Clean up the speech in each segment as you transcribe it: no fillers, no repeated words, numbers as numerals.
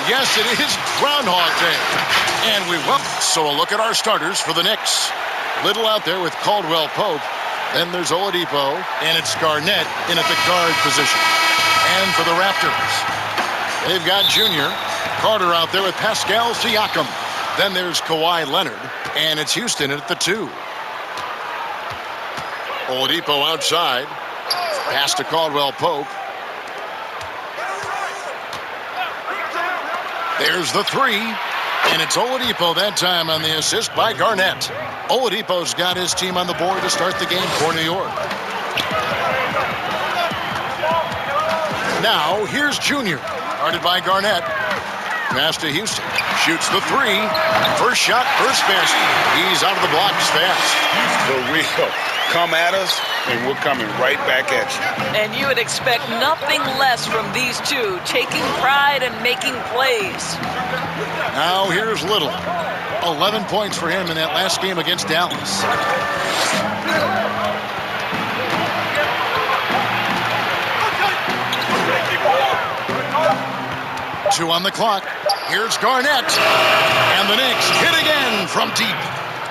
Yes, it is Groundhog Day. And we will. So a look at our starters for the Knicks. Little out there with Caldwell Pope. Then there's Oladipo, and it's Garnett in at the guard position. And for the Raptors, they've got Junior. Carter out there with Pascal Siakam. Then there's Kawhi Leonard, and it's Houston at the 2. Oladipo outside. Pass to Caldwell Pope. There's the 3. And it's Oladipo that time on the assist by Garnett. Oladipo's got his team on the board to start the game for New York. Now, here's Junior. Guarded by Garnett. Pass to Houston. Shoots the 3. First shot, first basket. He's out of the blocks fast. For real. Come at us, and we're coming right back at you. And you would expect nothing less from these two, taking pride and making plays. Now here's Little. 11 points for him in that last game against Dallas. Two on the clock. Here's Garnett. And the Knicks hit again from deep.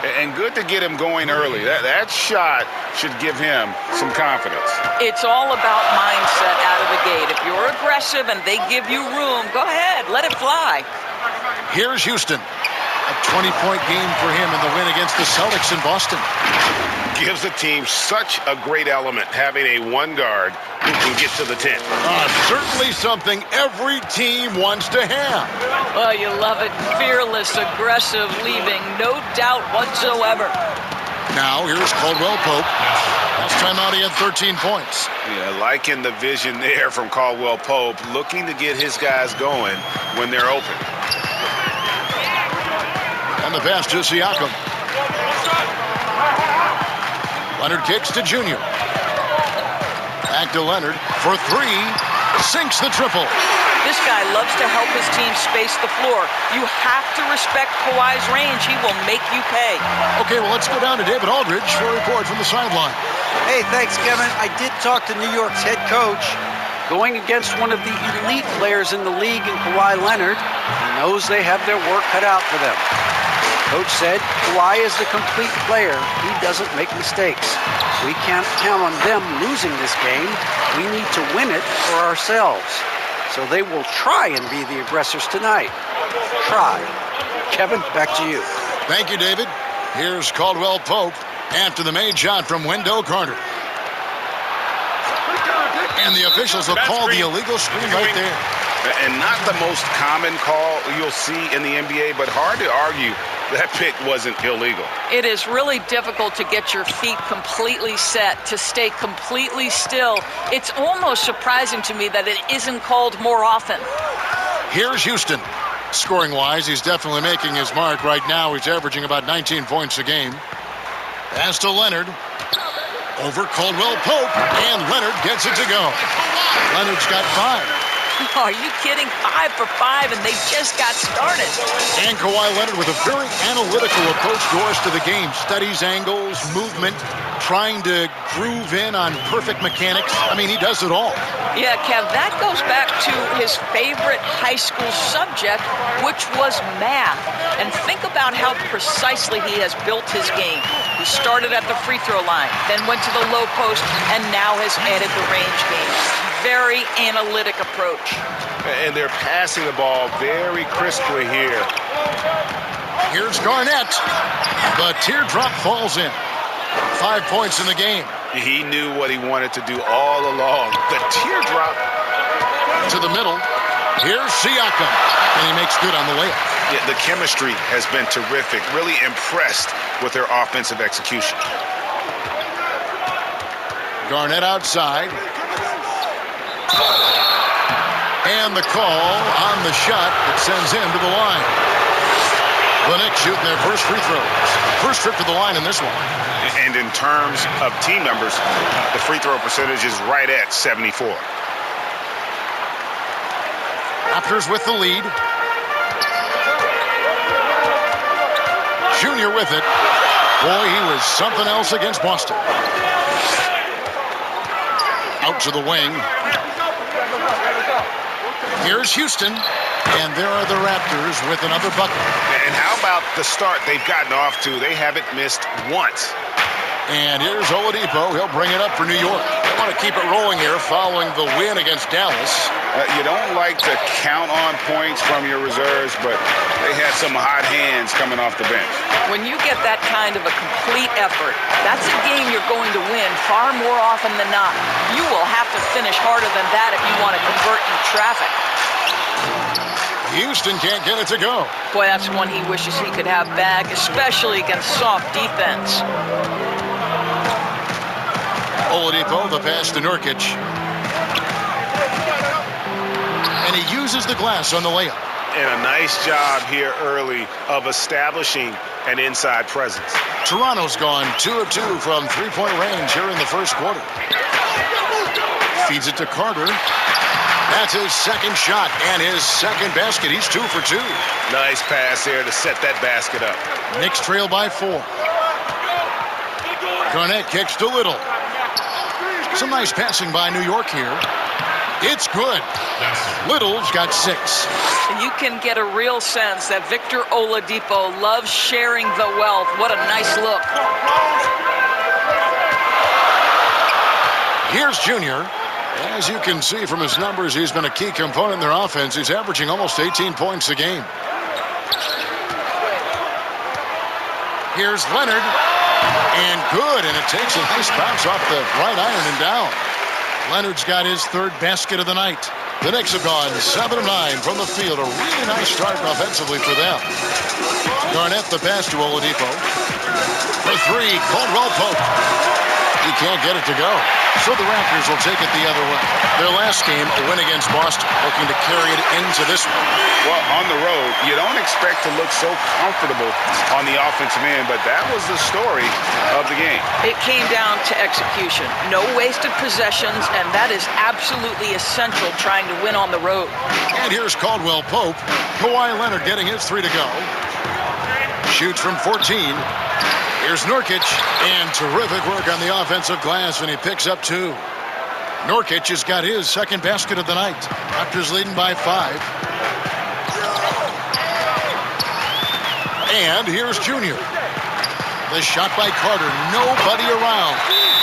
And good to get him going early. That shot should give him some confidence. It's all about mindset out of the gate. If you're aggressive and they give you room, go ahead, let it fly. Here's Houston. A 20-point game for him in the win against the Celtics in Boston. Gives the team such a great element having a one guard who can get to the 10. Certainly something every team wants to have. Well, you love it. Fearless, aggressive, leaving no doubt whatsoever. Now here's Caldwell Pope. Last time out he had 13 points. Yeah, liking the vision there from Caldwell Pope, looking to get his guys going when they're open. And the pass to Siakam. Leonard kicks to Junior. Back to Leonard for 3. Sinks the triple. This guy loves to help his team space the floor. You have to respect Kawhi's range. He will make you pay. Okay, well, let's go down to David Aldridge for a report from the sideline. Hey, thanks, Kevin. I did talk to New York's head coach. Going against one of the elite players in the league in Kawhi Leonard, he knows they have their work cut out for them. Coach said Kawhi is the complete player. He doesn't make mistakes. We can't count on them losing this game. We need to win it for ourselves. So they will try and be the aggressors tonight. Try. Kevin, back to you. Thank you, David. Here's Caldwell Pope after the made shot from Wendell Carter. And the officials will call the illegal screen right there. And not the most common call you'll see in the NBA, but hard to argue that pick wasn't illegal. It is really difficult to get your feet completely set, to stay completely still. It's almost surprising to me that it isn't called more often. Here's Houston. Scoring-wise, he's definitely making his mark. Right now, he's averaging about 19 points a game. Pass to Leonard. Over Caldwell Pope, and Leonard gets it to go. Leonard's got 5. Are you kidding? 5 for 5, and they just got started. And Kawhi Leonard with a very analytical approach to the game. Studies angles, movement, trying to groove in on perfect mechanics. I mean, he does it all. Yeah, Kev, that goes back to his favorite high school subject, which was math. And think about how precisely he has built his game. He started at the free throw line, then went to the low post, and now has added the range game. Very analytic approach. And they're passing the ball very crisply here. Here's Garnett. The teardrop falls in. 5 points in the game. He knew what he wanted to do all along. The teardrop. To the middle. Here's Siakam. And he makes good on the layup. Yeah, the chemistry has been terrific. Really impressed with their offensive execution. Garnett outside. And the call on the shot that sends him to the line. The Knicks shooting their first free throws. First trip to the line in this one. And in terms of team numbers, the free throw percentage is right at 74. Raptors with the lead. Junior with it. Boy, he was something else against Boston. Out to the wing. Here's Houston, and there are the Raptors with another bucket. And how about the start they've gotten off to? They haven't missed once. And here's Oladipo. He'll bring it up for New York. They want to keep it rolling here following the win against Dallas. You don't like to count on points from your reserves, but they had some hot hands coming off the bench. When you get that kind of a complete effort, that's a game you're going to win far more often than not. You will have to finish harder than that if you want to convert in traffic. Houston can't get it to go. Boy, that's one he wishes he could have back, especially against soft defense. Oladipo, the pass to Nurkic. And he uses the glass on the layup. And a nice job here early of establishing an inside presence. Toronto's gone 2 of 2 from three-point range here in the first quarter. Feeds it to Carter. That's his second shot and his second basket. He's 2 for 2. Nice pass there to set that basket up. Knicks trail by 4. Garnett kicks to Little. Some nice passing by New York here. It's good. Little's got 6. You can get a real sense that Victor Oladipo loves sharing the wealth. What a nice look. Here's Junior. As you can see from his numbers, he's been a key component in their offense. He's averaging almost 18 points a game. Here's Leonard. And good, and it takes a nice bounce off the right iron and down. Leonard's got his third basket of the night. The Knicks have gone 7 of 9 from the field. A really nice start offensively for them. Garnett, the pass to Oladipo. For 3, Caldwell Pope. He can't get it to go. So the Raptors will take it the other way. Their last game, a win against Boston, looking to carry it into this one. Well, on the road, you don't expect to look so comfortable on the offensive end, but that was the story of the game. It came down to execution. No wasted possessions, and that is absolutely essential trying to win on the road. And here's Caldwell Pope. Kawhi Leonard getting his 3 to go. Shoots from 14. Here's Nurkic, and terrific work on the offensive glass, and he picks up 2. Nurkic has got his second basket of the night. Raptors leading by 5. And here's Junior. The shot by Carter, nobody around.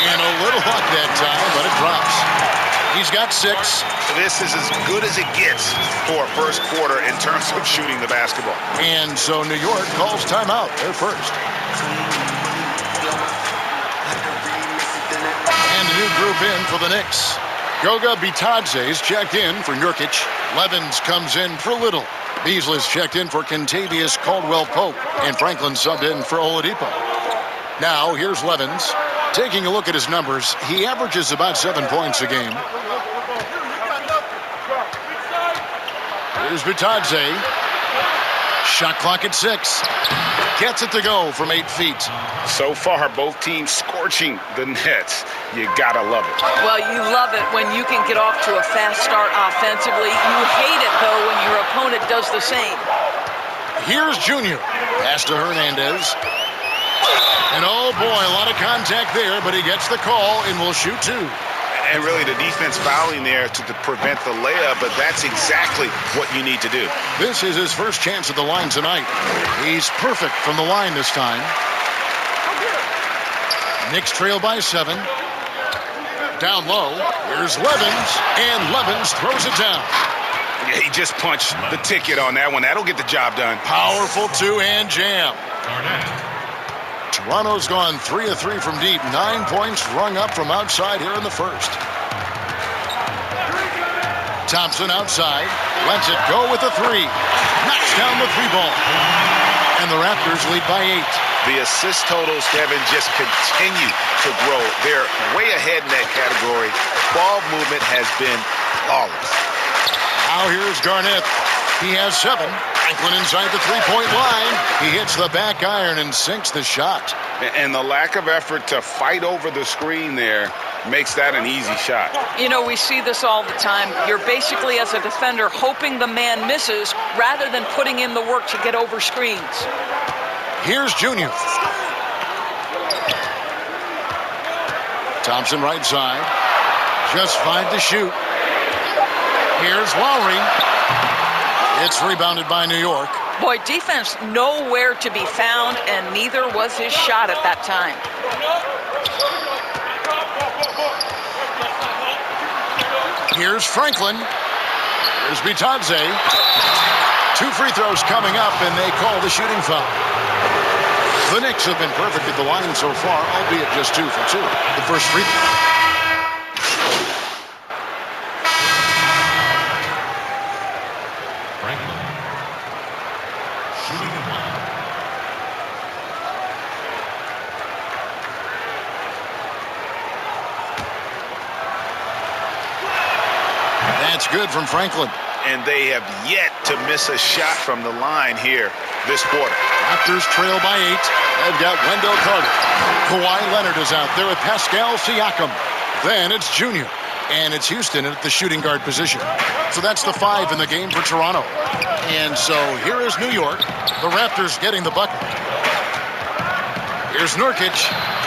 And a little luck that time, but it drops. He's got 6. This is as good as it gets for a first quarter in terms of shooting the basketball. And so New York calls timeout. They're first. And a new group in for the Knicks. Goga Bitadze's checked in for Nurkic. Levens comes in for Little. Beasley's checked in for Kentavious Caldwell-Pope. And Franklin subbed in for Oladipo. Now, here's Levens. Taking a look at his numbers, he averages about 7 points a game. Here's Bitadze. Shot clock at 6. Gets it to go from 8 feet. So far, both teams scorching the Nets. You gotta love it. Well, you love it when you can get off to a fast start offensively. You hate it, though, when your opponent does the same. Here's Junior. Pass to Hernandez. And oh boy, a lot of contact there, but he gets the call and will shoot 2. And really the defense fouling there to prevent the layup, but that's exactly what you need to do. This is his first chance at the line tonight. He's perfect from the line this time. Knicks trail by 7. Down low, here's Levens, and Levens throws it down. Yeah, he just punched the ticket on that one. That'll get the job done. Powerful 2-hand jam. Toronto's gone 3 of 3 from deep. 9 points rung up from outside here in the first. Thompson outside. Lets it go with a 3. Knocks down the 3 ball. And the Raptors lead by 8. The assist totals, Kevin, just continue to grow. They're way ahead in that category. Ball movement has been flawless. Now here's Garnett. He has 7. Franklin inside the three-point line. He hits the back iron and sinks the shot. And the lack of effort to fight over the screen there makes that an easy shot. You know, we see this all the time. You're basically, as a defender, hoping the man misses rather than putting in the work to get over screens. Here's Junior. Thompson right side. Just 5 to shoot. Here's Lowry. It's rebounded by New York. Boy, defense nowhere to be found, and neither was his shot at that time. Here's Franklin. Here's Bitadze. 2 free throws coming up, and they call the shooting foul. The Knicks have been perfect at the line so far, albeit just 2 for 2. The first free throw. Franklin. Shooting one. That's good from Franklin. And they have yet to miss a shot from the line here this quarter. Raptors trail by 8. They've got Wendell Carter. Kawhi Leonard is out there with Pascal Siakam. Then it's Junior. And it's Houston at the shooting guard position. So that's the 5 in the game for Toronto. And so here is New York. The Raptors getting the bucket. Here's Nurkic.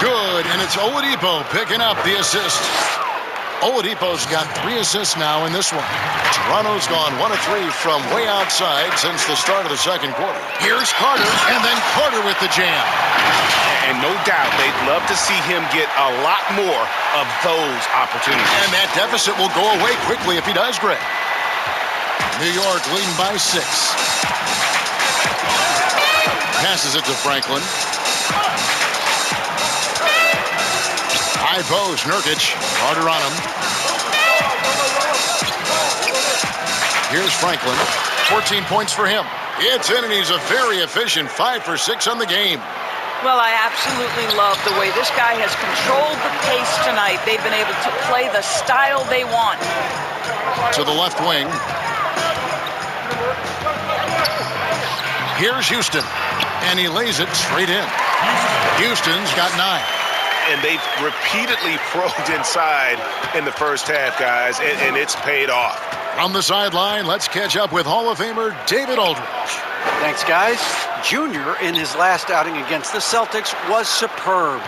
Good. And it's Oladipo picking up the assist. Oladipo's got 3 assists now in this one. Toronto's gone 1 of 3 from way outside since the start of the second quarter. Here's Carter, and then Carter with the jam. And no doubt they'd love to see him get a lot more of those opportunities. And that deficit will go away quickly if he does, Greg. New York leading by 6. Passes it to Franklin. High post, Nurkic. Carter on him. Here's Franklin. 14 points for him. It's in, and he's a very efficient 5 for 6 on the game. Well, I absolutely love the way this guy has controlled the pace tonight. They've been able to play the style they want. To the left wing. Here's Houston, and he lays it straight in. Houston's got 9. And they've repeatedly probed inside in the first half, guys, and it's paid off. From the sideline, let's catch up with Hall of Famer David Aldridge. Thanks, guys. Junior, in his last outing against the Celtics, was superb.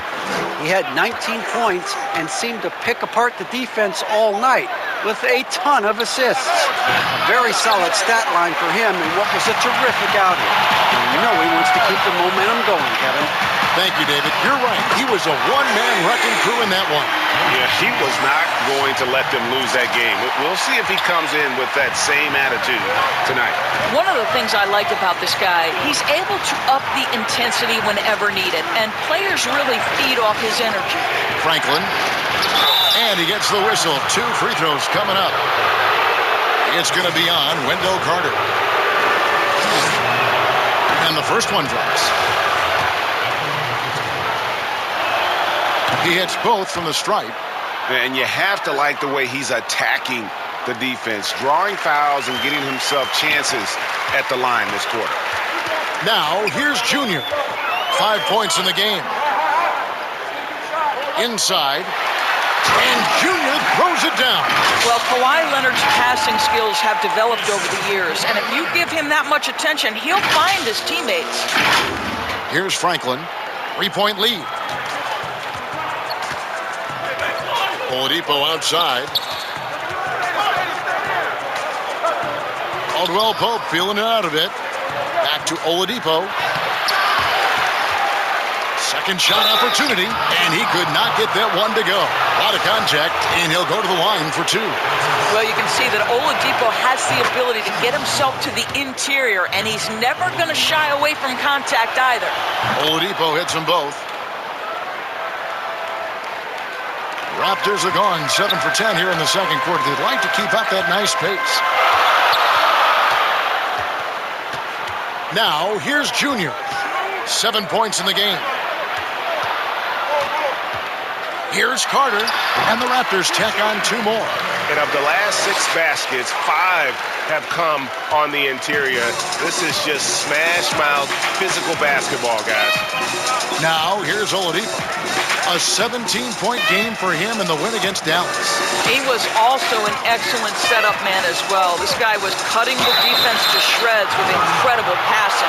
He had 19 points and seemed to pick apart the defense all night with a ton of assists. A very solid stat line for him in what was a terrific outing. And you know he wants to keep the momentum going, Kevin. Thank you, David. You're right. He was a one-man wrecking crew in that one. Yeah, he was not going to let them lose that game. We'll see if he comes in with that same attitude tonight. One of the things I liked about this guy, he's able to up the intensity whenever needed, and players really feed off his energy. Franklin, and he gets the whistle. 2 free throws coming up. It's going to be on Wendell Carter. And the first one drops. He hits both from the stripe. And you have to like the way he's attacking the defense, drawing fouls and getting himself chances at the line this quarter. Now, here's Junior. 5 points in the game. Inside. And Junior throws it down. Well, Kawhi Leonard's passing skills have developed over the years, and if you give him that much attention, he'll find his teammates. Here's Franklin. 3-point lead. Oladipo outside. Caldwell Pope feeling it out a bit. Back to Oladipo. Second shot opportunity, and he could not get that one to go. A lot of contact, and he'll go to the line for 2. Well, you can see that Oladipo has the ability to get himself to the interior, and he's never going to shy away from contact either. Oladipo hits them both. Raptors are gone 7 for 10 here in the second quarter. They'd like to keep up that nice pace. Now, here's Junior. 7 points in the game. Here's Carter, and the Raptors tack on 2 more. And of the last 6 baskets, 5 have come on the interior. This is just smash-mouth physical basketball, guys. Now, here's Oladipo. A 17-point game for him in the win against Dallas. He was also an excellent setup man as well. This guy was cutting the defense to shreds with incredible passing.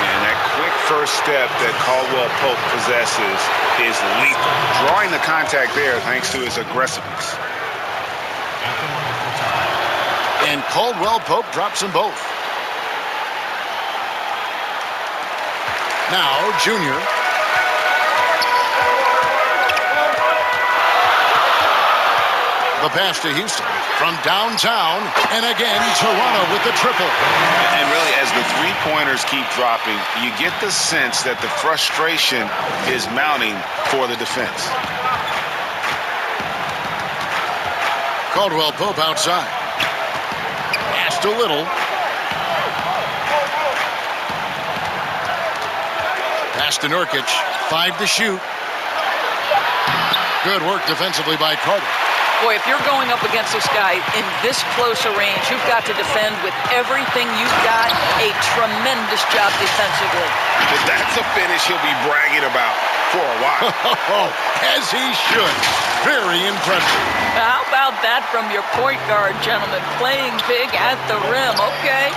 And that quick first step that Caldwell Pope possesses is lethal. Drawing the contact there thanks to his aggressiveness. And Caldwell Pope drops them both. Now, Junior. The pass to Houston from downtown, and again, Toronto with the triple. And really, as the three-pointers keep dropping, you get the sense that the frustration is mounting for the defense. Caldwell Pope outside. Passed a little. Pass to Nurkic. 5 to shoot. Good work defensively by Carter. Boy, if you're going up against this guy in this close a range, you've got to defend with everything you've got. A tremendous job defensively. That's a finish he'll be bragging about for a while. As he should. Very impressive. How about that from your point guard, gentlemen? Playing big at the rim. Okay.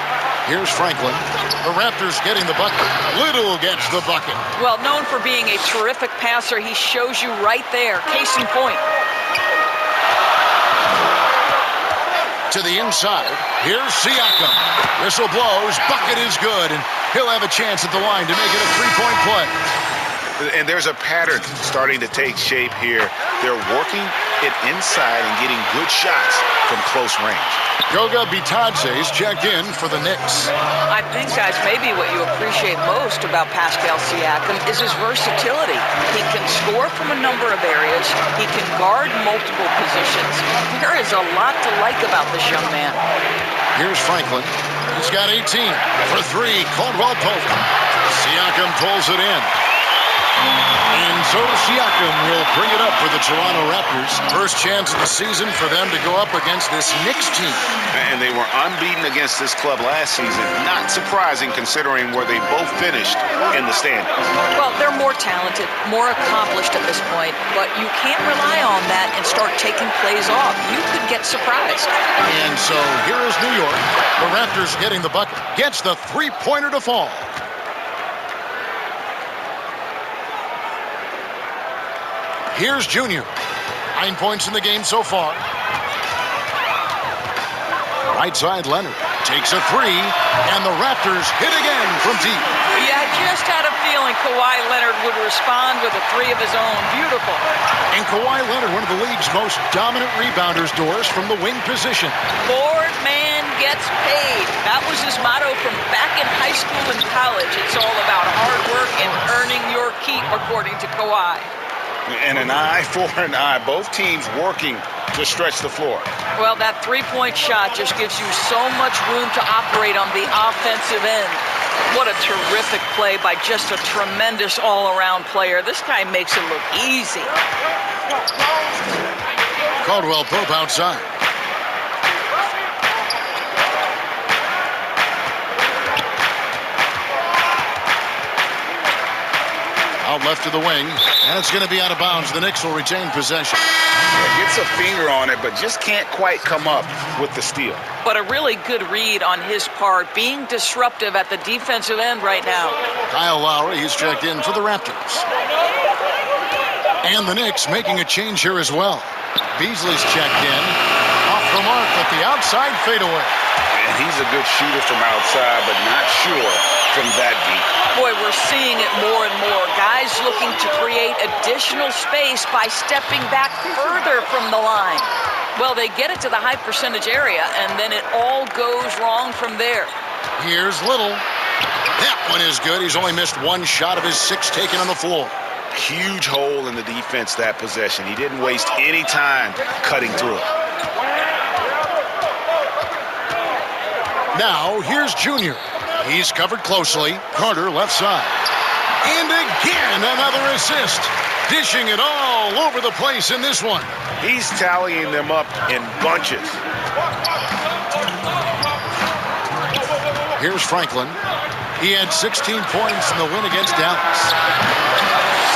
Here's Franklin. The Raptors getting the bucket. Little gets the bucket. Well, known for being a terrific passer, he shows you right there. Case in point. To the inside. Here's Siakam. Whistle blows. Bucket is good. And he'll have a chance at the line to make it a three-point play. And there's a pattern starting to take shape here. They're working it inside and getting good shots from close range. Goga Bitadze's checked in for the Knicks. I think, guys, maybe what you appreciate most about Pascal Siakam is his versatility. He can score from a number of areas. He can guard multiple positions. There is a lot to like about this young man. Here's Franklin. He's got 18 for 3. Caldwell Pope. Siakam pulls it in. And so Siakam will bring it up for the Toronto Raptors. First chance of the season for them to go up against this Knicks team. And they were unbeaten against this club last season. Not surprising considering where they both finished in the standings. Well, they're more talented, more accomplished at this point, but you can't rely on that and start taking plays off. You could get surprised. And so here is New York. The Raptors getting the bucket. Gets the three-pointer to fall. Here's Junior. 9 points in the game so far. Right side, Leonard takes a three, and the Raptors hit again from deep. Yeah, I just had a feeling Kawhi Leonard would respond with a three of his own. Beautiful. And Kawhi Leonard, one of the league's most dominant rebounders, Doris, from the wing position. Board man gets paid. That was his motto from back in high school and college. It's all about hard work and earning your keep, according to Kawhi. And an eye for an eye. Both teams working to stretch the floor. Well, that three-point shot just gives you so much room to operate on the offensive end. What a terrific play by just a tremendous all-around player. This guy makes it look easy. Caldwell Pope outside. Out left to the wing, and it's going to be out of bounds. The Knicks will retain possession. Yeah, gets a finger on it, but just can't quite come up with the steal. But a really good read on his part, being disruptive at the defensive end right now. Kyle Lowry, he's checked in for the Raptors. And the Knicks making a change here as well. Beasley's checked in. Off the mark at the outside fadeaway. And he's a good shooter from outside, but not sure from that deep. Boy, we're seeing it more and more. Guys looking to create additional space by stepping back further from the line. Well, they get it to the high percentage area, and then it all goes wrong from there. Here's Little. That one is good. He's only missed one shot of his 6 taken on the floor. Huge hole in the defense that possession. He didn't waste any time cutting through it. Now, here's Junior. He's covered closely. Carter left side. And again, another assist. Dishing it all over the place in this one. He's tallying them up in bunches. Here's Franklin. He had 16 points in the win against Dallas.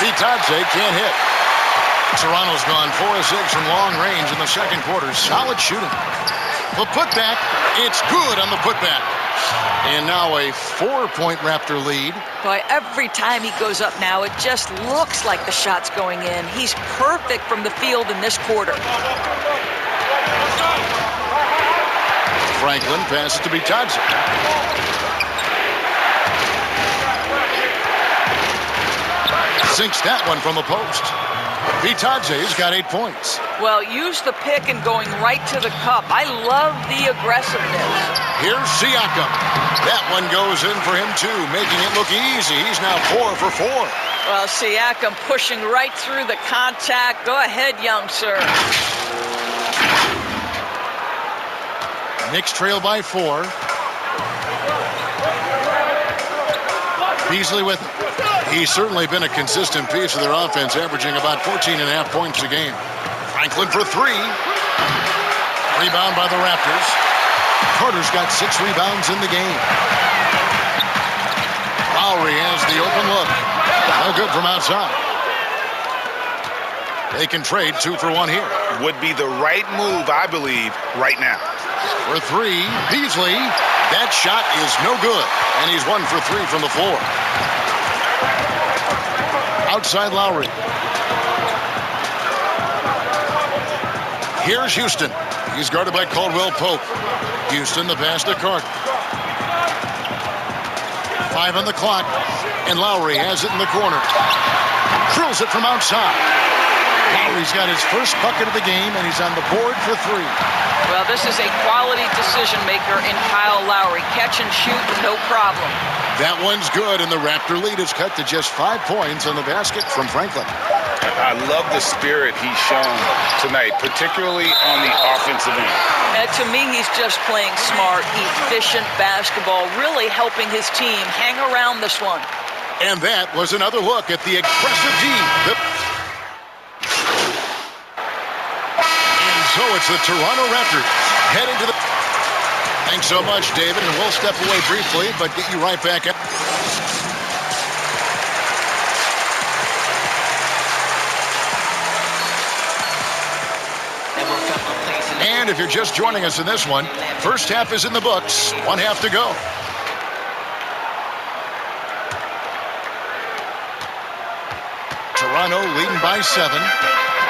Bitadze can't hit. Toronto's gone 4 of 6 from long range in the second quarter. Solid shooting. The putback, it's good on the putback. And now a 4-point Raptor lead. Boy, every time he goes up now, it just looks like the shot's going in. He's perfect from the field in this quarter. Franklin passes to Bitadze. Sinks that one from the post. Bitadze's got 8 points. Well, use the pick and going right to the cup. I love the aggressiveness. Here's Siakam. That one goes in for him too, making it look easy. He's now 4 for 4. Well, Siakam pushing right through the contact. Go ahead, young sir. Knicks trail by 4. Beasley with it. He's certainly been a consistent piece of their offense, averaging about 14.5 points a game. Franklin for 3. Rebound by the Raptors. Carter's got 6 rebounds in the game. Lowry has the open look. No good from outside. They can trade 2 for 1 here. Would be the right move, I believe, right now. For 3, Beasley. That shot is no good, and he's 1 for 3 from the floor. Outside Lowry. Here's Houston. He's guarded by Caldwell Pope. Houston, the pass to Carter. 5 on the clock, and Lowry has it in the corner. Drills it from outside. Lowry's got his first bucket of the game, and he's on the board for 3. Well, this is a quality decision maker in Kyle Lowry. Catch and shoot, no problem. That one's good, and the Raptor lead is cut to just 5 points on the basket from Franklin. I love the spirit he's shown tonight, particularly on the offensive end. And to me, he's just playing smart, efficient basketball, really helping his team hang around this one. And that was another look at the aggressive D. And so it's the Toronto Raptors heading to the... Thanks so much, David, and we'll step away briefly, but get you right back up. And if you're just joining us in this one, first half is in the books, 1 half to go. Toronto leading by 7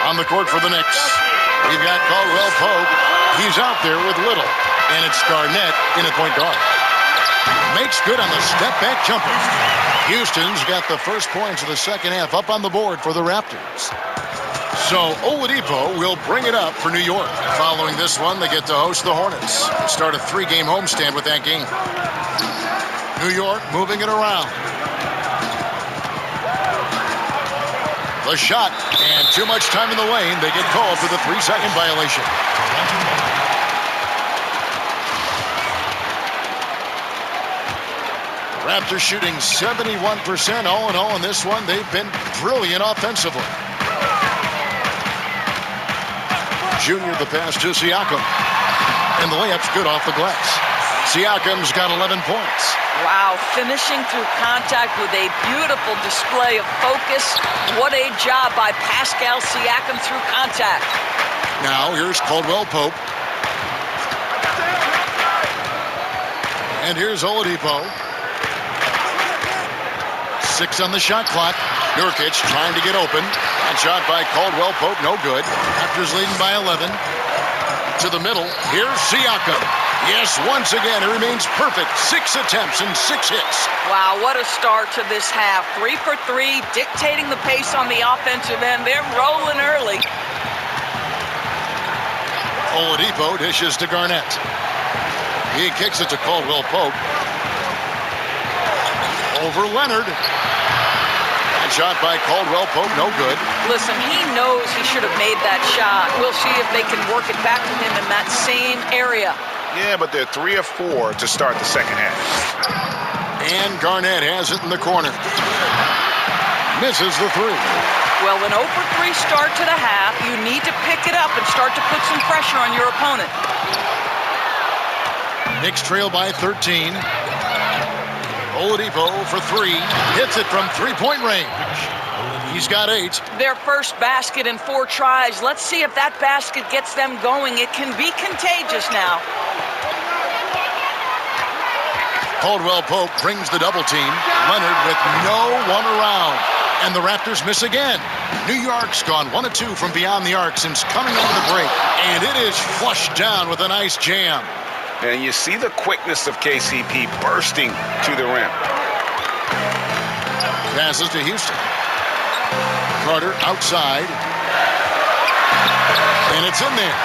on the court for the Knicks. We've got Caldwell Pope. He's out there with Little. And it's Garnett in at point guard. Makes good on the step-back jumper. Houston's got the first points of the second half up on the board for the Raptors. So Oladipo will bring it up for New York. Following this one, they get to host the Hornets. Start a 3-game homestand with that game. New York moving it around. The shot, and too much time in the lane. They get called for the 3-second violation. Raptors shooting 71% all in all in this one. They've been brilliant offensively. Junior the pass to Siakam. And the layup's good off the glass. Siakam's got 11 points. Wow, finishing through contact with a beautiful display of focus. What a job by Pascal Siakam through contact. Now here's Caldwell Pope. And here's Oladipo. 6 on the shot clock. Nurkic trying to get open. That shot by Caldwell Pope, no good. Raptors leading by 11. To the middle. Here's Siakam. Yes, once again, it remains perfect. 6 attempts and 6 hits. Wow, what a start to this half. 3 for 3, dictating the pace on the offensive end. They're rolling early. Oladipo dishes to Garnett. He kicks it to Caldwell Pope. Over Leonard. That shot by Caldwell Pope, no good. Listen, he knows he should have made that shot. We'll see if they can work it back to him in that same area. Yeah, but they're 3 of 4 to start the second half. And Garnett has it in the corner. Misses the 3. Well, an 0 for 3 start to the half. You need to pick it up and start to put some pressure on your opponent. Knicks trail by 13. Oladipo for 3. Hits it from 3-point range. He's got 8. Their first basket in 4 tries. Let's see if that basket gets them going. It can be contagious now. Caldwell Pope brings the double team. Leonard with no one around. And the Raptors miss again. New York's gone 1 of 2 from beyond the arc since coming over the break. And it is flushed down with a nice jam. And you see the quickness of KCP bursting to the rim. Passes to Houston. Carter outside. And it's in there.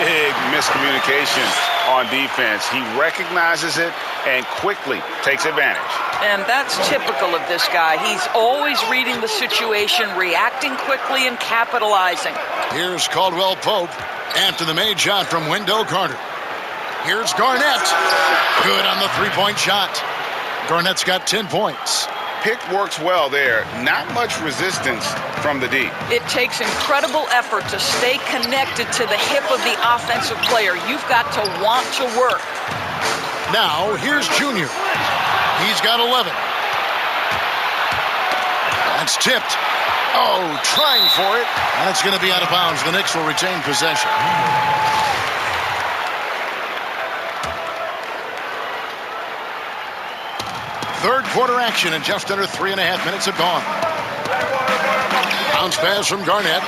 Big miscommunication on defense. He recognizes it and quickly takes advantage. And that's typical of this guy. He's always reading the situation, reacting quickly, and capitalizing. Here's Caldwell Pope after the made shot from Wendell Carter. Here's Garnett. Good on the three-point shot. Garnett's got 10 points. Pick works well there. Not much resistance from the D. It takes incredible effort to stay connected to the hip of the offensive player. You've got to want to work. Now, here's Junior. He's got 11. That's tipped. Oh, trying for it. That's going to be out of bounds. The Knicks will retain possession. Third quarter action, and just under 3.5 minutes have gone. Bounce pass from Garnett.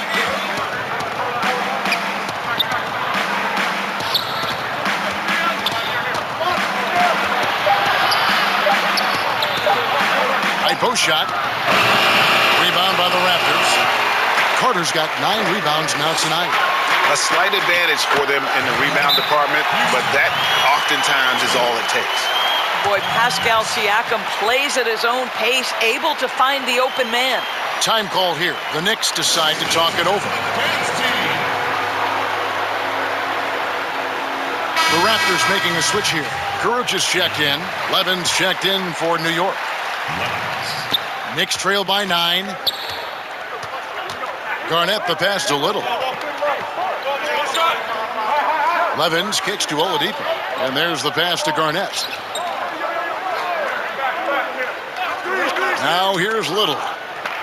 High post shot. Rebound by the Raptors. Carter's got 9 rebounds now tonight. A slight advantage for them in the rebound department, but that oftentimes is all it takes. Boy, Pascal Siakam plays at his own pace, able to find the open man. Time call here. The Knicks decide to talk it over. The Raptors making a switch here. Kuruc is checked in. Levin's checked in for New York. Knicks trail by 9. Garnett the pass to Little. Levins kicks to Oladipo. And there's the pass to Garnett. Now here's Little.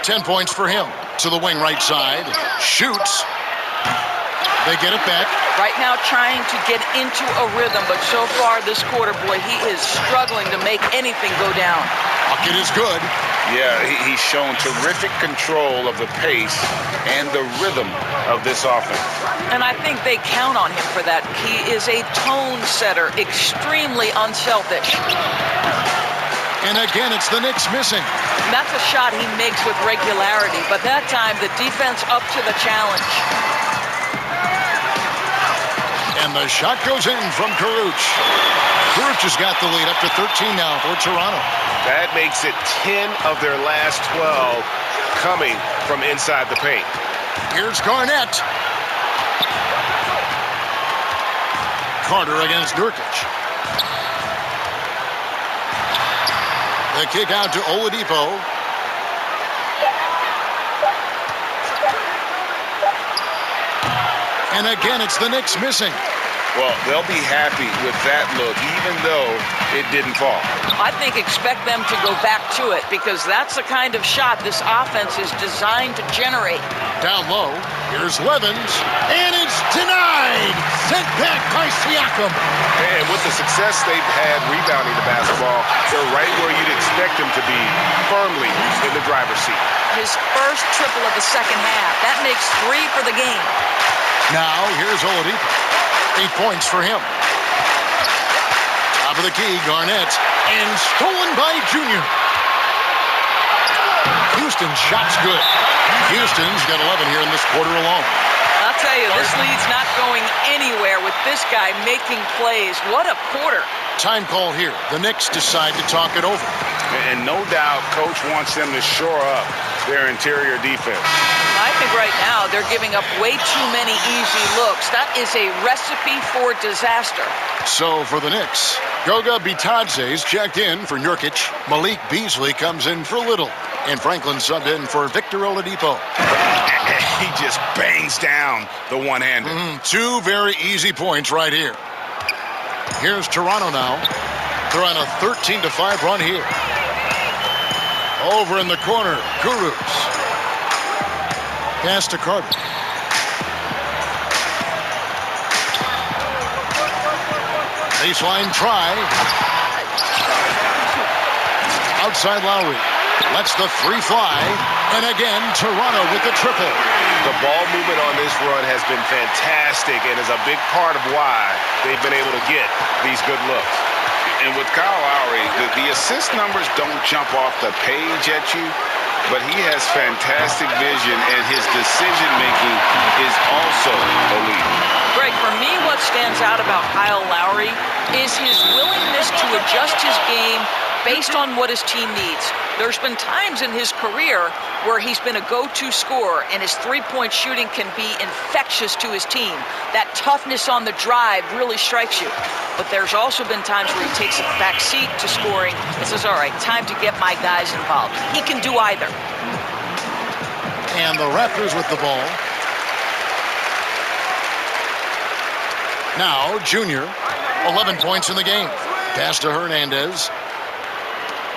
10 points for him. To the wing right side. Shoots. They get it back. Right now trying to get into a rhythm, but so far this quarter, boy, he is struggling to make anything go down. Bucket is good. Yeah, he's shown terrific control of the pace and the rhythm of this offense. And I think they count on him for that. He is a tone setter, extremely unselfish. And again, it's the Knicks missing. And that's a shot he makes with regularity, but that time the defense up to the challenge. And the shot goes in from Kuruc. Kuruc has got the lead up to 13 now for Toronto. That makes it 10 of their last 12 coming from inside the paint. Here's Garnett. Carter against Nurkic. The kick out to Oladipo. And again, it's the Knicks missing. Well, they'll be happy with that look, even though it didn't fall. I think expect them to go back to it because that's the kind of shot this offense is designed to generate. Down low, here's Levins, and it's denied. Sent back by Siakam. And with the success they've had rebounding the basketball, they're right where you'd expect them to be, firmly in the driver's seat. His first triple of the second half. That makes 3 for the game. Now, here's Oladipo. 8 points for him. Top of the key, Garnett, and stolen by Junior. Houston's shot's good. Houston's got 11 here in this quarter alone. I'll tell you, this lead's not going anywhere with this guy making plays. What a quarter. Time call here. The Knicks decide to talk it over. And no doubt, Coach wants them to shore up their interior defense. I think right now they're giving up way too many easy looks. That is a recipe for disaster. So for the Knicks, Goga Bitadze's checked in for Nurkic. Malik Beasley comes in for Little. And Franklin subbed in for Victor Oladipo. He just bangs down the one-hander. 2 very easy points right here. Here's Toronto now. They're on a 13-5 run here. Over in the corner, Kuruc. Pass to Carter. Baseline try. Outside Lowry. Lets the 3 fly. And again, Toronto with the triple. The ball movement on this run has been fantastic and is a big part of why they've been able to get these good looks. And with Kyle Lowry, the assist numbers don't jump off the page at you, but he has fantastic vision, and his decision-making is also elite. Greg, for me, what stands out about Kyle Lowry is his willingness to adjust his game based on what his team needs. There's been times in his career where he's been a go-to scorer, and his three-point shooting can be infectious to his team. That toughness on the drive really strikes you. But there's also been times where he takes a back seat to scoring and says, all right, time to get my guys involved. He can do either. And the Raptors with the ball. Now, Junior, 11 points in the game. Pass to Hernandez.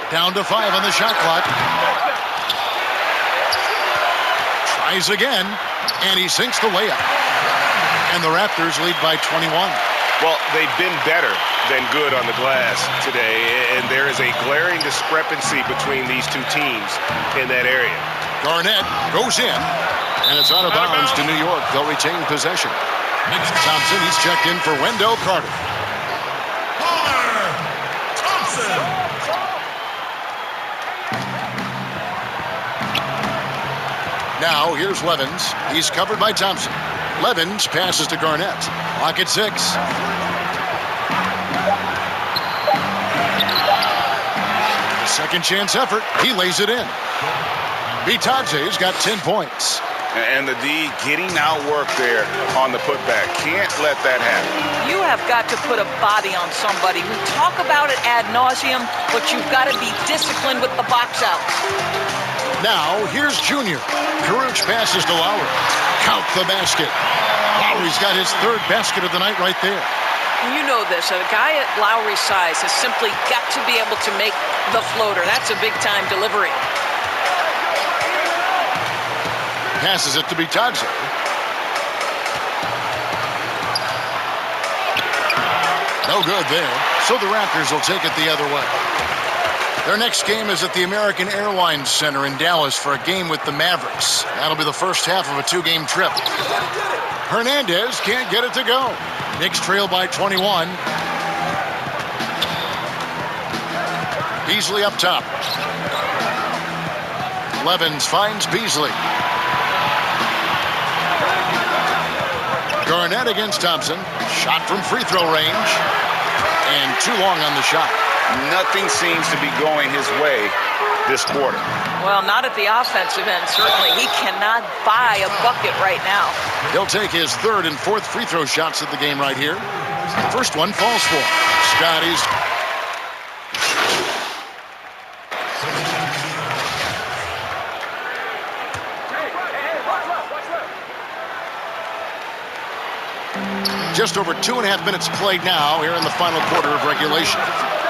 Down to 5 on the shot clock. Tries again, and he sinks the layup. And the Raptors lead by 21. Well, they've been better than good on the glass today, and there is a glaring discrepancy between these two teams in that area. Garnett goes in, and it's out of bounds to New York. They'll retain possession. Thompson, he's checked in for Wendell Carter. Thompson. Now, here's Levens. He's covered by Thompson. Levens passes to Garnett. Clock at 6. Second chance effort. He lays it in. Bitadze's got 10 points. And the D getting outworked there on the putback. Can't let that happen. You have got to put a body on somebody. We talk about it ad nauseum, but you've got to be disciplined with the box outs. Now, here's Junior. Caruch passes to Lowry. Count the basket. Lowry's got his third basket of the night right there. You know this. A guy at Lowry's size has simply got to be able to make the floater. That's a big-time delivery. Passes it to Bitadze. No good there. So the Raptors will take it the other way. Their next game is at the American Airlines Center in Dallas for a game with the Mavericks. That'll be the first half of a 2-game trip. Hernandez can't get it to go. Knicks trail by 21. Beasley up top. Levens finds Beasley. Garnett against Thompson. Shot from free throw range. And too long on the shot. Nothing seems to be going his way this quarter. Well, not at the offensive end, certainly. He cannot buy a bucket right now. He'll take his third and fourth free throw shots at the game right here. First one falls for him. Scotty's. Just over 2.5 minutes played now here in the final quarter of regulation.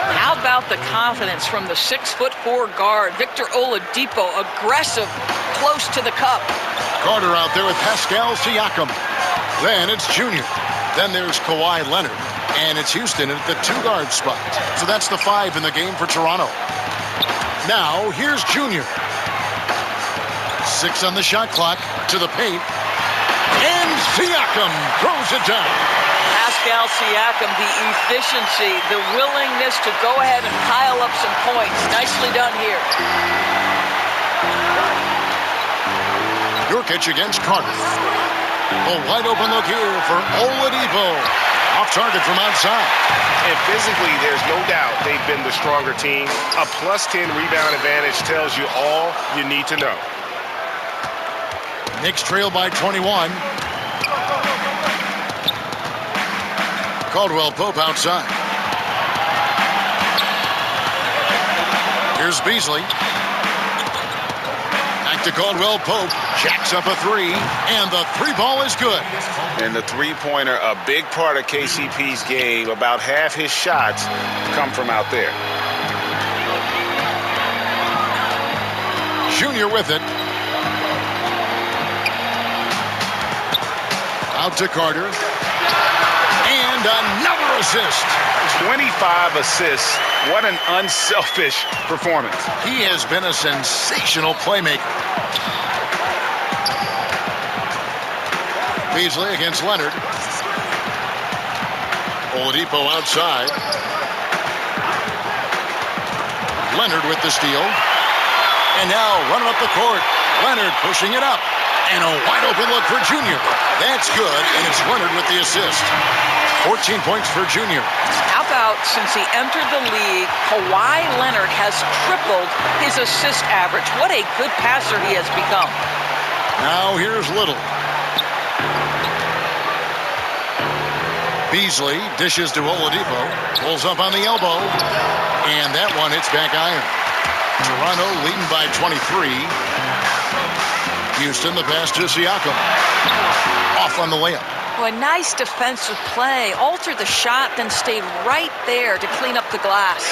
How about the confidence from the 6'4" guard, Victor Oladipo, aggressive, close to the cup. Carter out there with Pascal Siakam. Then it's Junior. Then there's Kawhi Leonard. And it's Houston at the 2-guard spot. So that's the 5 in the game for Toronto. Now, here's Junior. 6 on the shot clock, to the paint. And Siakam throws it down. Pascal Siakam, the efficiency, the willingness to go ahead and pile up some points. Nicely done here. Nurkic against Carter. A wide open look here for Oladipo. Off target from outside. And physically, there's no doubt they've been the stronger team. A +10 rebound advantage tells you all you need to know. Knicks trail by 21. Caldwell Pope outside. Here's Beasley. Back to Caldwell Pope. Jacks up a 3. And the 3 ball is good. And the three-pointer, a big part of KCP's game. About half his shots come from out there. Junior with it. Out to Carter. And another assist. 25 assists. What an unselfish performance. He has been a sensational playmaker. Beasley against Leonard. Oladipo outside. Leonard with the steal. And now running up the court. Leonard pushing it up. And a wide open look for Junior. That's good, and it's Leonard with the assist. 14 points for Junior. How about since he entered the league, Kawhi Leonard has tripled his assist average. What a good passer he has become. Now here's Little. Beasley dishes to Oladipo. Pulls up on the elbow. And that one hits back iron. Toronto leading by 23. Houston, the pass to Siakam. Off on the layup. Well, a nice defensive play. Altered the shot, then stayed right there to clean up the glass.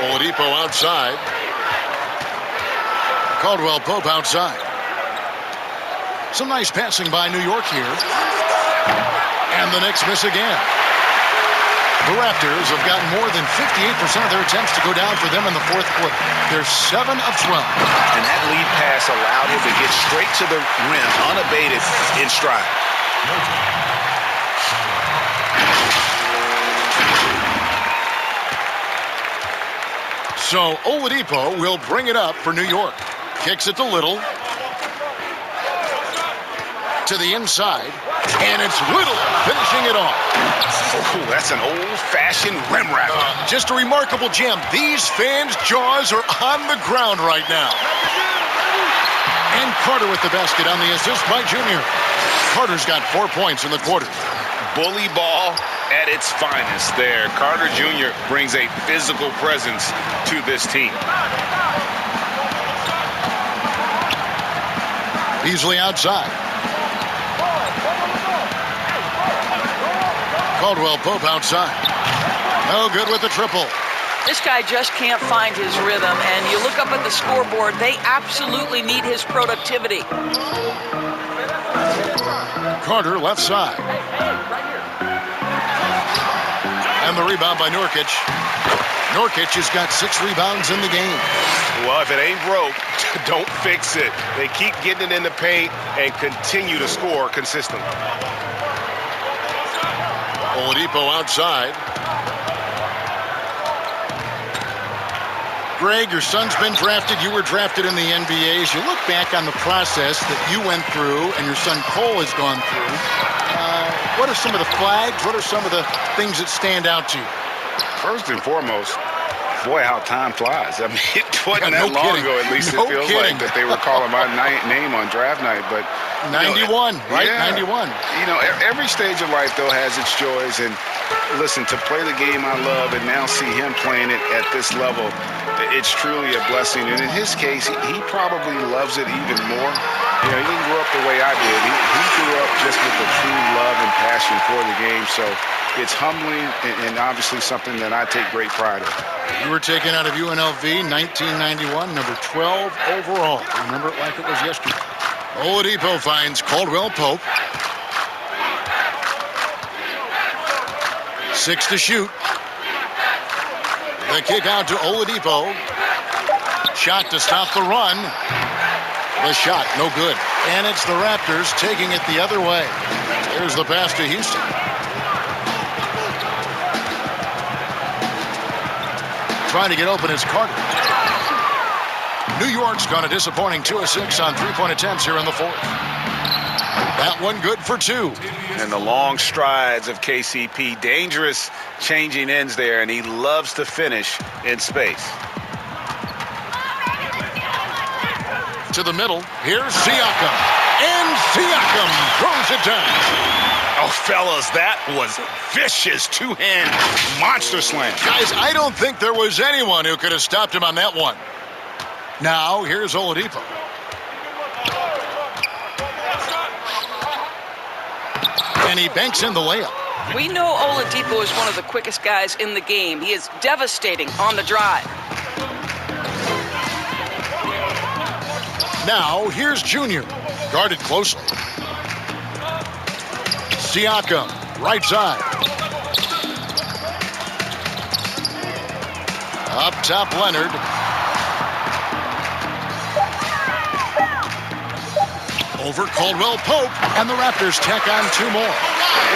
Oladipo outside. Caldwell Pope outside. Some nice passing by New York here. And the Knicks miss again. The Raptors have gotten more than 58% of their attempts to go down for them in the fourth quarter. They're 7 of 12. And that lead pass allowed him to get straight to the rim, unabated, in stride. So Oladipo will bring it up for New York. Kicks it to Little. To the inside. And it's Little finishing it off. Oh, that's an old-fashioned rim wrapper. Just a remarkable gem. These fans' jaws are on the ground right now. And Carter with the basket on the assist by Junior. Carter's got 4 points in the quarter. Bully ball at its finest there. Carter Jr. brings a physical presence to this team. Beasley outside. Caldwell Pope outside. No good with the triple. This guy just can't find his rhythm, and you look up at the scoreboard, they absolutely need his productivity. Carter left side. And the rebound by Nurkic. Nurkic has got 6 rebounds in the game. Well, if it ain't broke, don't fix it. They keep getting it in the paint and continue to score consistently. Oladipo outside. Greg, your son's been drafted. You were drafted in the NBA. As you look back on the process that you went through and your son Cole has gone through, what are some of the flags? What are some of the things that stand out to you? First and foremost, boy, how time flies. I mean, it wasn't that long ago, at least it feels like, that they were calling my name on draft night. But 91, right? Yeah, 91. You know, every stage of life, though, has its joys. And listen, to play the game I love and now see him playing it at this level, it's truly a blessing. And in his case, he probably loves it even more. You know, he didn't grow up the way I did. He grew up just with a true love and passion for the game. So it's humbling and obviously something that I take great pride in. You were taken out of UNLV 1991, number 12 overall. Remember it like it was yesterday. Oladipo finds Caldwell Pope. 6 to shoot. The kick out to Oladipo. Shot to stop the run. The shot, no good. And it's the Raptors taking it the other way. There's the pass to Houston. Trying to get open is Carter. New York's gone a disappointing 2 of 6 on 3-point attempts here in the fourth. That one good for 2. And the long strides of KCP. Dangerous changing ends there, and he loves to finish in space. To the middle. Here's Siakam. And Siakam throws it down. Oh, fellas, that was vicious two-hand monster slam. Guys, I don't think there was anyone who could have stopped him on that one. Now, here's Oladipo. And he banks in the layup. We know Oladipo is one of the quickest guys in the game. He is devastating on the drive. Now, here's Junior. Guarded closely. Siakam, right side. Up top, Leonard. over Caldwell Pope, and the Raptors tack on 2 more.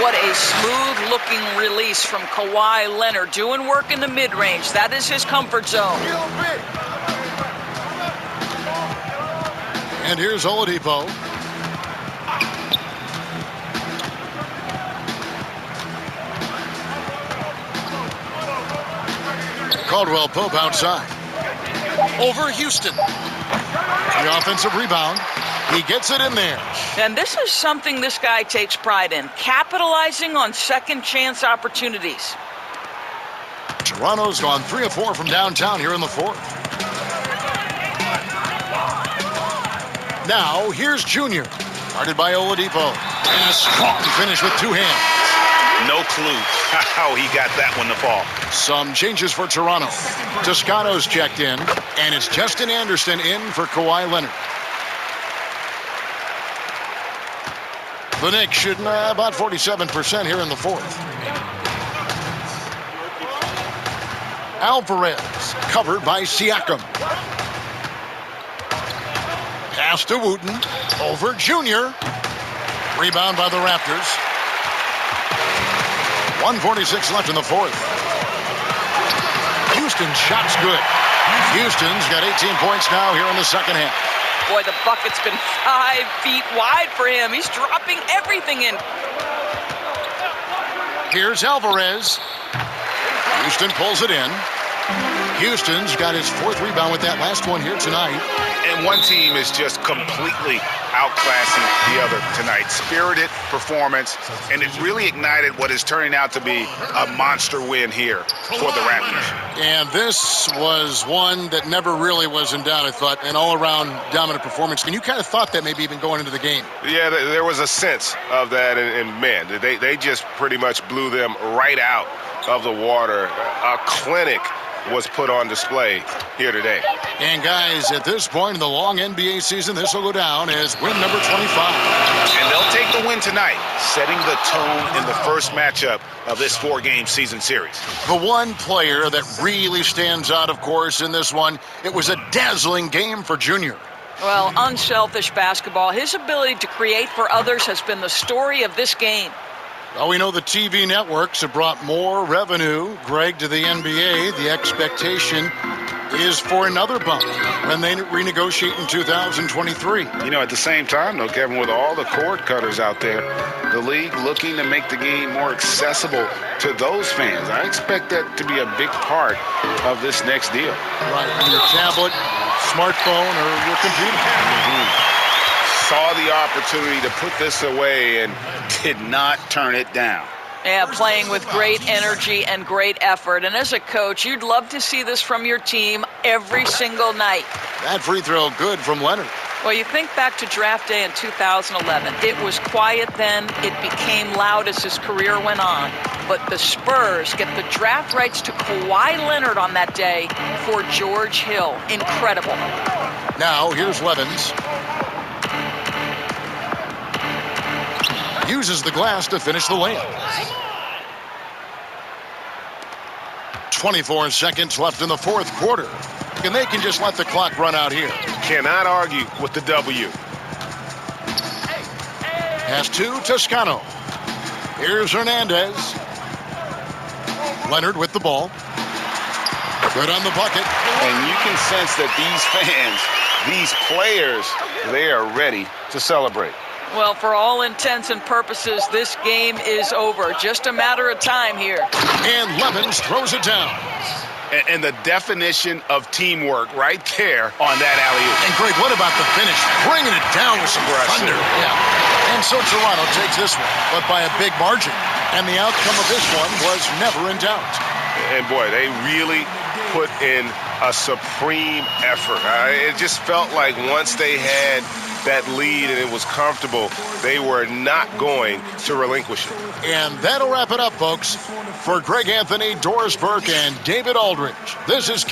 What a smooth-looking release from Kawhi Leonard, doing work in the mid-range. That is his comfort zone. And here's Oladipo. Caldwell Pope outside. Over Houston. The offensive rebound. He gets it in there. And this is something this guy takes pride in, capitalizing on second chance opportunities. Toronto's gone 3 of 4 from downtown here in the 4th. Now, here's Junior. Guarded by Oladipo. And a strong finish with 2 hands. No clue how he got that one to fall. Some changes for Toronto. Toscano's checked in, and it's Justin Anderson in for Kawhi Leonard. The Knicks shooting about 47% here in the 4th. Alvarez covered by Siakam. Pass to Wooten. Over Junior. Rebound by the Raptors. 1:46 left in the 4th. Houston's shot's good. Houston's got 18 points now here in the second half. Boy, the bucket's been 5 feet wide for him. He's dropping everything in. Here's Alvarez. Houston pulls it in. Houston's got his 4th rebound with that last one here tonight. And one team is just completely outclassing the other tonight. Spirited performance, and it really ignited what is turning out to be a monster win here for the Raptors. And this was one that never really was in doubt, I thought, an all-around dominant performance. And you kind of thought that maybe even going into the game. Yeah, there was a sense of that, and man, they just pretty much blew them right out of the water. A clinic was put on display here today. And guys, at this point in the long NBA season, this will go down as win number 25. And they'll take the win tonight, setting the tone in the first matchup of this 4-game season series. The one player that really stands out, of course, in this one, it was a dazzling game for Junior. Well, unselfish basketball. His ability to create for others has been the story of this game. Well, we know the TV networks have brought more revenue, Greg, to the NBA. The expectation is for another bump when they renegotiate in 2023. You know, at the same time, though, Kevin, with all the cord cutters out there, the league looking to make the game more accessible to those fans. I expect that to be a big part of this next deal. Right, on your tablet, smartphone, or your computer. Saw the opportunity to put this away and did not turn it down. Yeah, playing with great energy and great effort. And as a coach, you'd love to see this from your team every single night. That free throw good from Leonard. Well, you think back to draft day in 2011. It was quiet then. It became loud as his career went on. But the Spurs get the draft rights to Kawhi Leonard on that day for George Hill. Incredible. Now, here's Levens. Uses the glass to finish the layup. 24 seconds left in the 4th quarter. And they can just let the clock run out here. Cannot argue with the W. Pass to Toscano. Here's Hernandez. Leonard with the ball. Good on the bucket. And you can sense that these fans, these players, they are ready to celebrate. Well, for all intents and purposes, this game is over. Just a matter of time here. And Levens throws it down. And the definition of teamwork right there on that alley-oop. And Greg, what about the finish? Bringing it down with some thunder. Yeah. And so Toronto takes this one, but by a big margin. And the outcome of this one was never in doubt. And boy, they really put in a supreme effort. It just felt like once they had that lead and it was comfortable, they were not going to relinquish it. And that'll wrap it up, folks. For Greg Anthony, Doris Burke, and David Aldridge, this is